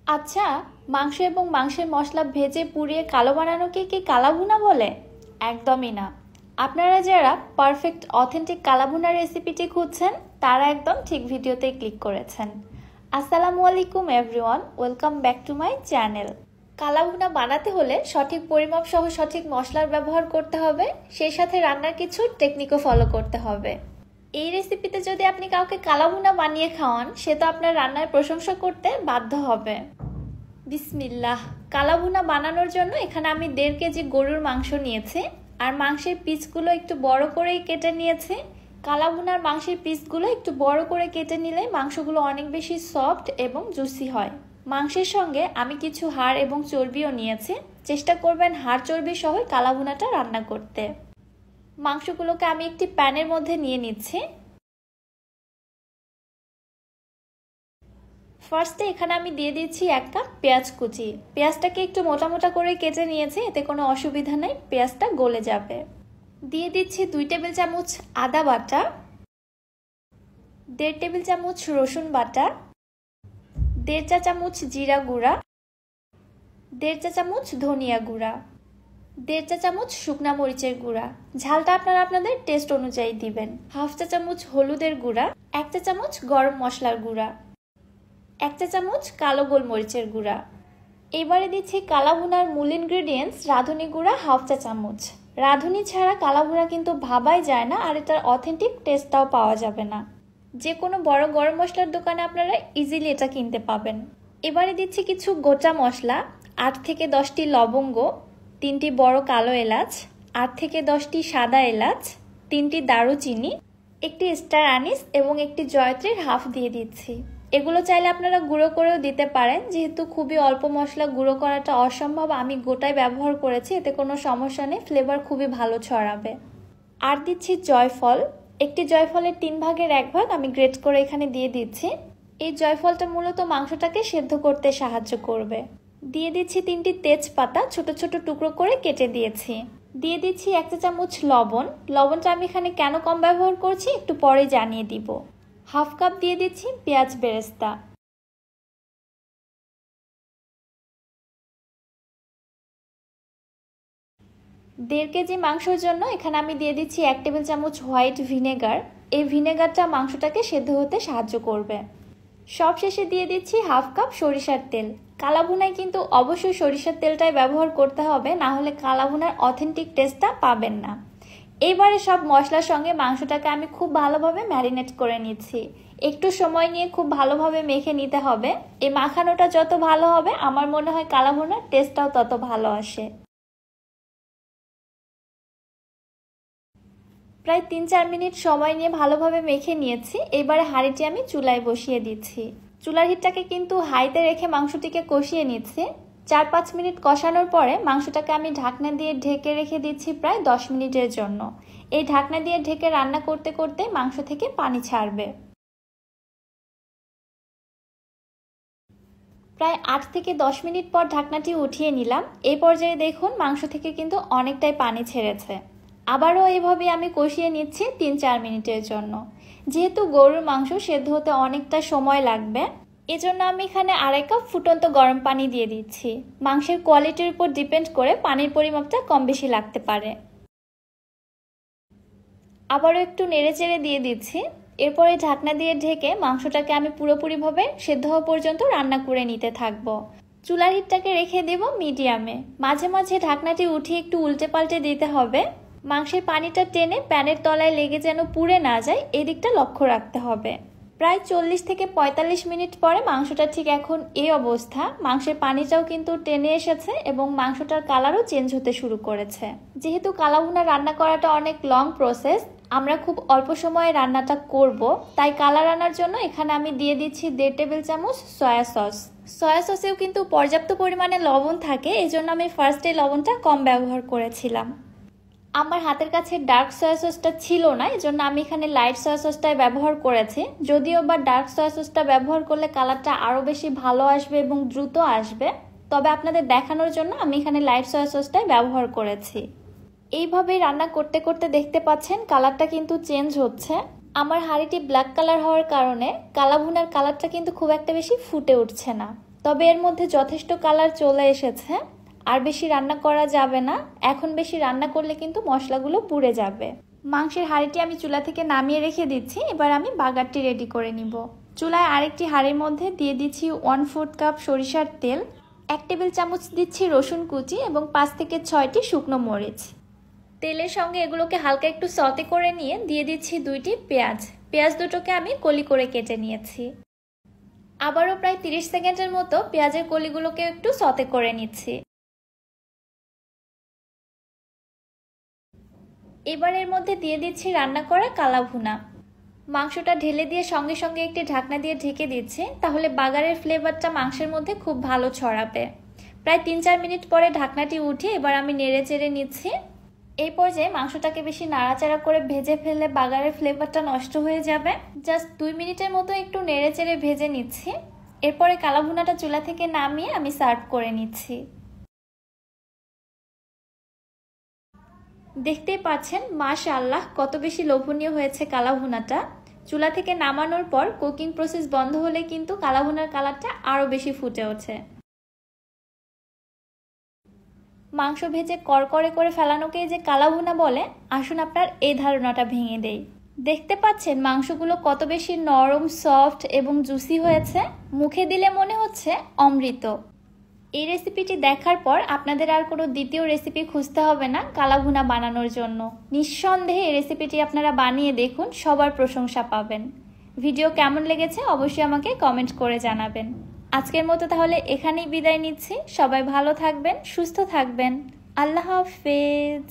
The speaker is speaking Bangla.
আচ্ছা, মাংস এবং মাংসের মশলা ভেজে পুড়িয়ে কালো বানানোকে কি কালাভুনা বলে? একদমই না। আপনারা যারা পারফেক্ট অথেন্টিক কালাভুনা রেসিপিটি খুঁজছেন তারা একদম ঠিক ভিডিওতে ক্লিক করেছেন। আসসালামু আলাইকুম everyone, welcome back to my channel. Kalabhuna বানাতে হলে সঠিক পরিমাপ সহ সঠিক মশলার ব্যবহার করতে হবে, সেই সাথে রান্নার কিছু টেকনিকও ফলো করতে হবে। এই রেসিপিতে যদি আপনি কাউকে কালাভুনা বানিয়ে খাওয়ান, সে তো আপনার রান্নার প্রশংসা করতে বাধ্য হবে। বিসমিল্লাহ। কালাভুনা বানানোর জন্য এখানে আমি 1.5 কেজি গরুর মাংস নিয়েছি, আর মাংসের পিসগুলো একটু বড় করেই কেটে নিয়েছি। কালাভুনার মাংসের পিসগুলো একটু বড় করে কেটে নিলে মাংসগুলো অনেক বেশি সফট এবং জুসি হয়। মাংসের সঙ্গে আমি কিছু হাড় এবং চর্বিও নিয়েছি। চেষ্টা করবেন হাড় চর্বি সহ কালাভুনাটা রান্না করতে। মাংসগুলোকে আমি একটি প্যানের মধ্যে নিয়ে নিচ্ছি। ফার্স্টে এখানে আমি দিয়ে দিচ্ছি 1 কাপ পেঁয়াজ কুচি। পেঁয়াজটাকে একটু মোটা মোটা করে কেটে নিয়েছি, এতে কোনো অসুবিধা নেই, পেঁয়াজটা গলে যাবে। দিয়ে দিচ্ছি 2 টেবিল চামচ আদা বাটা, 1.5 টেবিল চামচ রসুন বাটা, 1.5 চা চামচ জিরা গুঁড়া, 1.5 চা চামচ ধনিয়া গুঁড়া, 1.5 চা চামচ শুকনা মরিচের গুঁড়া। ঝালটা আপনারা আপনাদের টেস্ট অনুযায়ী দিবেন। 1/2 চা চামচ হলুদের গুঁড়া, 1 চা চামচ গরম মশলার গুঁড়া, 1 চা চামচ কালো গোলমরিচের গুঁড়া। এবারে দিচ্ছি কালাভুনার মূল ইনগ্রেডিয়েন্টস রাঁধুনি গুঁড়া 1/2 চা চামচ। রাঁধুনি ছাড়া কালাভুনা কিন্তু ভাবাই যায় না, আর এটার অথেন্টিক টেস্টটাও পাওয়া যাবে না। যে কোনো বড় গরম মশলার দোকানে আপনারা ইজিলি এটা কিনতে পাবেন। এবারে দিচ্ছি কিছু গোটা মশলা, 8 থেকে 10টি লবঙ্গ, 3টি বড় কালো এলাচ, 8 থেকে 10টি সাদা এলাচ, 3টি দারুচিনি, একটি স্টার আনিস এবং একটি জয়ত্রীর হাফ দিয়ে দিচ্ছি। এগুলো চাইলে আপনারা গুঁড়ো করেও দিতে পারেন, যেহেতু খুবই অল্প মশলা গুঁড়ো করাটা অসম্ভব, আমি গোটাই ব্যবহার করেছি, এতে কোনো সমস্যা নেই, ফ্লেভার খুবই ভালো ছড়াবে। আর দিচ্ছি জয়ফল। একটি জয়ফলের 3 ভাগের 1 ভাগ আমি গ্রেট করে এখানে দিয়ে দিচ্ছি। এই জয়ফলটা মূলত মাংসটাকে সেদ্ধ করতে সাহায্য করবে। দিয়ে দিচ্ছি 3টি তেজপাতা ছোট ছোট টুকরো করে কেটে দিয়েছি। দিয়ে দিচ্ছি 1 চা চামচ লবণ। লবণটা আমি এখানে কেন কম ব্যবহার করছি একটু পরে জানিয়ে দিব। 1/2 কাপ দিয়ে দিচ্ছি পেঁয়াজ বেরেস্তা। দেড় কেজি মাংসের জন্য এখানে আমি দিয়ে দিচ্ছি 1 টেবিল চামচ হোয়াইট ভিনেগার। এই ভিনেগারটা মাংসটাকে সেদ্ধ হতে সাহায্য করবে। সব শেষে দিয়ে দিচ্ছি 1/2 কাপ সরিষার তেল। কালাভুনায় কিন্তু অবশ্যই সরিষার তেলটাই ব্যবহার করতে হবে, না হলে কালাভুনার অথেন্টিক টেস্টটা পাবেন না। এইবারে সব মশলার সঙ্গে মাংসটাকে আমি খুব ভালোভাবে ম্যারিনেট করে নিচ্ছি। একটু সময় নিয়ে খুব ভালোভাবে মেখে নিতে হবে। এই মাখানোটা যত ভালো হবে আমার মনে হয় কালাভুনার টেস্টটাও তত ভালো আসে। প্রায় 3-4 মিনিট সময় নিয়ে ভালোভাবে মেখে নিয়েছি। এবারে হাঁড়িটি আমি চুলায় বসিয়ে দিচ্ছি। চুলার হিটটাকে কিন্তু হাইতে রেখে মাংসটিকে কষিয়ে নিচ্ছি। 4-5 মিনিট কষানোর পরে মাংসটাকে আমি ঢাকনা দিয়ে ঢেকে রেখে দিচ্ছি প্রায় 10 মিনিটের জন্য। এই ঢাকনা দিয়ে ঢেকে রান্না করতে করতে মাংস থেকে পানি ছাড়বে। প্রায় 8 থেকে 10 মিনিট পর ঢাকনাটি উঠিয়ে নিলাম। এই পর্যায়ে দেখুন মাংস থেকে কিন্তু অনেকটাই পানি ছেড়েছে। আবারও এইভাবে আমি কষিয়ে নিচ্ছি 3-4 মিনিটের জন্য। যেহেতু গরুর মাংস সেদ্ধ হতে অনেকটা সময় লাগবে, এজন্য আমি এখানে 2.5 কাপ ফুটন্ত গরম পানি দিয়ে দিচ্ছি। মাংসের কোয়ালিটির উপর ডিপেন্ড করে পানির পরিমাপটা কম বেশি লাগতে পারে। আবারও একটু নেড়েচেড়ে দিয়ে দিচ্ছি। এরপরে ঢাকনা দিয়ে ঢেকে মাংসটাকে আমি পুরোপুরিভাবে সেদ্ধ হওয়া পর্যন্ত রান্না করে নিতে থাকবো। চুলার হিটটাকে রেখে দেব মিডিয়ামে। মাঝে মাঝে ঢাকনাটি উঠিয়ে একটু উল্টে পাল্টে দিতে হবে। মাংসের পানিটা টেনে প্যানের তলায় লেগে যেন পুড়ে না যায়, এদিকটা লক্ষ্য রাখতে হবে। প্রায় 40 থেকে 45 মিনিট পরে মাংসটা ঠিক এখন এই অবস্থা। মাংসের পানিটাও কিন্তু টেনে এসেছে এবং মাংসটার কালারও চেঞ্জ হতে শুরু করেছে। যেহেতু কালাভুনা রান্না করাটা অনেক লং প্রসেস, আমরা খুব অল্প সময়ে রান্নাটা করব, তাই কালার আনার জন্য এখানে আমি দিয়ে দিচ্ছি 1.5 টেবিল চামচ সয়া সস। সয়া সসেও কিন্তু পর্যাপ্ত পরিমাণে লবণ থাকে, এজন্য আমি ফার্স্টে লবণটা কম ব্যবহার করেছিলাম। আমার হাতের কাছে ডার্ক সয়া সসটা ছিল না, এজন্য আমি এখানে লাইট সয়া সসটাই ব্যবহার করেছি। যদিও বা ডার্ক সয়া সসটা ব্যবহার করলে কালারটা আরও বেশি ভালো আসবে এবং দ্রুত আসবে, তবে আপনাদের দেখানোর জন্য আমি এখানে লাইট সয়া সসটাই ব্যবহার করেছি। এইভাবেই রান্না করতে করতে দেখতে পাচ্ছেন কালারটা কিন্তু চেঞ্জ হচ্ছে। আমার হাঁড়িটি ব্ল্যাক কালার হওয়ার কারণে কালাভুনার কালারটা কিন্তু খুব একটা বেশি ফুটে উঠছে না। তবে এর মধ্যে যথেষ্ট কালার চলে এসেছে। আর বেশি রান্না করা যাবে না, এখন বেশি রান্না করলে কিন্তু মশলাগুলো পুড়ে যাবে। মাংসের হাঁড়িটি আমি চুলা থেকে নামিয়ে রেখে দিচ্ছি। এবার আমি বাগারটি রেডি করে নিব। চুলায় আরেকটি হাঁড়ির মধ্যে দিয়ে দিচ্ছি 1/4 কাপ সরিষার তেল, 1 টেবিল চামচ দিচ্ছি রসুন কুচি এবং 5 থেকে 6টি শুকনো মরিচ। তেলের সঙ্গে এগুলোকে হালকা একটু সতে করে নিয়ে দিয়ে দিচ্ছি 2টি পেঁয়াজ। পেঁয়াজ দুটোকে আমি কলি করে কেটে নিয়েছি। আবারও প্রায় 30 সেকেন্ডের মতো পেঁয়াজের কলিগুলোকে একটু সতে করে নিচ্ছি। এবার এর মধ্যে দিয়ে দিচ্ছি রান্না করা কালা ভুনা। মাংসটা ঢেলে দিয়ে সঙ্গে সঙ্গে একটি ঢাকনা দিয়ে ঢেকে দিচ্ছি, তাহলে বাগারের ফ্লেভারটা মাংসের মধ্যে খুব ভালো ছড়াবে। প্রায় 3-4 মিনিট পরে ঢাকনাটি উঠিয়ে এবার আমি নেড়ে চেড়ে নিচ্ছি। এই পর্যায়ে মাংসটাকে বেশি নাড়াচাড়া করে ভেজে ফেললে বাগারের ফ্লেভারটা নষ্ট হয়ে যাবে। জাস্ট 2 মিনিটের মতো একটু নেড়ে চেড়ে ভেজে নিচ্ছি। এরপরে কালা ভুনাটা চুলা থেকে নামিয়ে আমি সার্ভ করে নিচ্ছি। দেখতেই পাচ্ছেন মাশাআল্লাহ কত বেশি লোভনীয় হয়েছে কালা ভুনাটা। চুলা থেকে নামানোর পর কুকিং প্রসেস বন্ধ হলে কিন্তু কালা ভুনার কালারটা আরো বেশি ফুটে ওঠে। মাংস ভেজে করকরে করে ফেলানোকেই যে কালা ভুনা বলে, আসুন আপনার এই ধারণাটা ভেঙে দেই। দেখতে পাচ্ছেন মাংসগুলো কত বেশি নরম, সফট এবং জুসি হয়েছে। মুখে দিলে মনে হচ্ছে অমৃত। এই রেসিপিটি দেখার পর আপনাদের আর কোনো দ্বিতীয় রেসিপি খুঁজতে হবে না কালা ভুনা বানানোর জন্য। নিঃসন্দেহে এই রেসিপিটি আপনারা বানিয়ে দেখুন, সবার প্রশংসা পাবেন। ভিডিও কেমন লেগেছে অবশ্যই আমাকে কমেন্ট করে জানাবেন। আজকের মতো তাহলে এখানেই বিদায় নিচ্ছি। সবাই ভালো থাকবেন, সুস্থ থাকবেন। আল্লাহ হাফেজ।